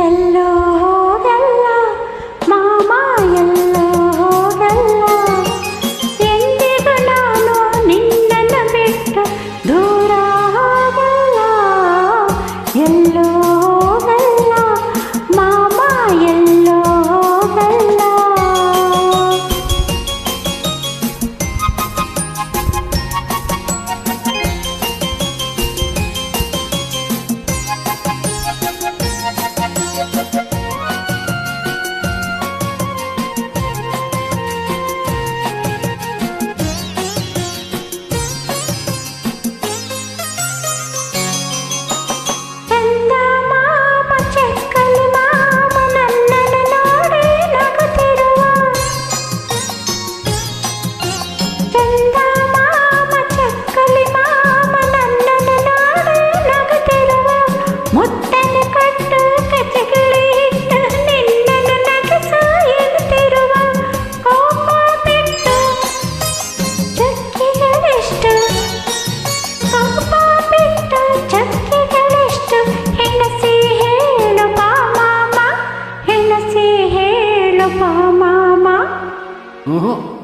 ಎಲ್ಲೋ ಹೋಗಲ್ಲ ಮಾಮ ಎಲ್ಲೋ ಹೋಗಲ್ಲ ಎಂದಿಗೂ ನಾನು ನಿನ್ನನ್ನು ಬಿಟ್ಟು ದೂರ ಹೋಗಲ್ಲ ಎಲ್ಲೋ ಹೋಗಲ್ಲ ಮಾಮ ಎಲ್ಲೋ ಹೋಗಲ್ಲ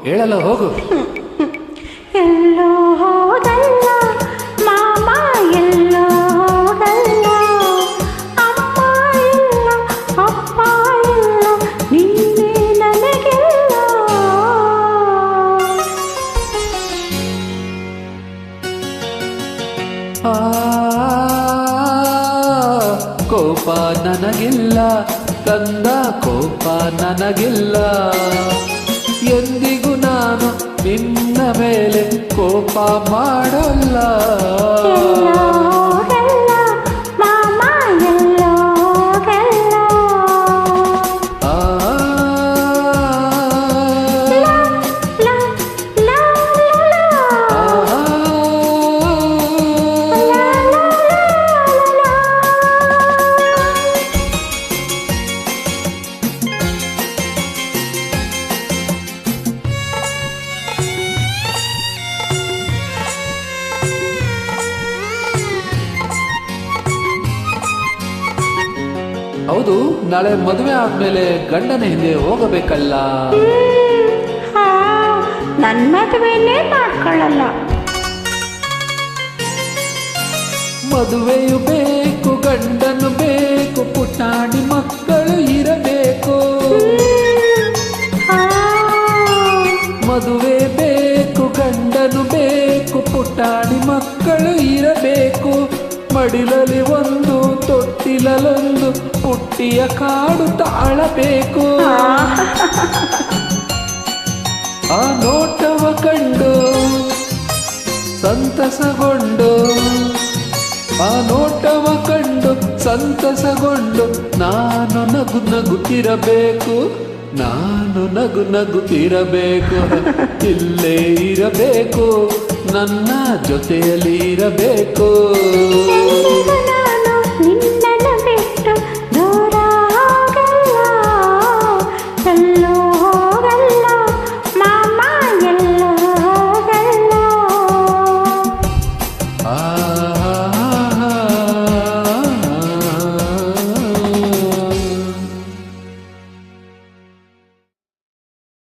ಹೇಳಲ್ಲ ಹೋಗು ಎಲ್ಲೋ ಹೋಗಲ್ಲ ಮಾಮ ಎಲ್ಲೋ ಹೋಗಲ್ಲ ಅಮ್ಮ ಇಲ್ಲ ಅಪ್ಪ ಇಲ್ಲ ನೀನೇ ನನಗೆಲ್ಲ ಕೋಪ ನನಗಿಲ್ಲ ಕಂದ ಕೋಪ ನನಗಿಲ್ಲ ಎಂದಿಗೂ ನಾನು ನಿನ್ನ ಮೇಲೆ ಕೋಪ ಮಾಡಲ್ಲ ಎಲ್ಲೋ ಹೋಗಲ್ಲ ಮಾಮ ಎಲ್ಲೋ ಹೋಗಲ್ಲ ಆ ಲಾ, ಲಾ, ಲಾ, ಲಾ, ಆ ಲಾ, ಲಾ, ಲಾ. ಹೌದು, ನಾಳೆ ಮದುವೆ ಆದ್ಮೇಲೆ ಗಂಡನ ಹಿಂದೆ ಹೋಗಬೇಕಲ್ಲ. ಹಾ, ನನ್ ಮದುವೆನೇ ಮಾಡ್ಕೊಳ್ಳಲ್ಲ. ಮದುವೆಯು ಬೇಕು, ಗಂಡನು ಬೇಕು, ಪುಟಾಣಿ ಮಕ್ಕಳು ಇರಬೇಕು. ಮದುವೆ ಬೇಕು, ಗಂಡನು ಬೇಕು, ಪುಟಾಣಿ ಮಕ್ಕಳು ಇರಬೇಕು. ಮಡಿಲಲ್ಲಿ ಒಂದು, ತೊಟ್ಟಿಲಲ್ಲೊಂದು, ಪುಟ್ಟಿಯ ಕಾಡು ತಾಳಬೇಕು. ಆ ನೋಟವ ಕಂಡು ಸಂತಸಗೊಂಡು, ಆ ನೋಟವ ಕಂಡು ಸಂತಸಗೊಂಡು, ನಾನು ನಗು ನಗುತ್ತಿರಬೇಕು, ನಾನು ನಗು ನಗುತ್ತಿರಬೇಕು. ಇಲ್ಲೇ ಇರಬೇಕು, ನನ್ನ ಜೊತೆಯಲ್ಲಿ ಇರಬೇಕು.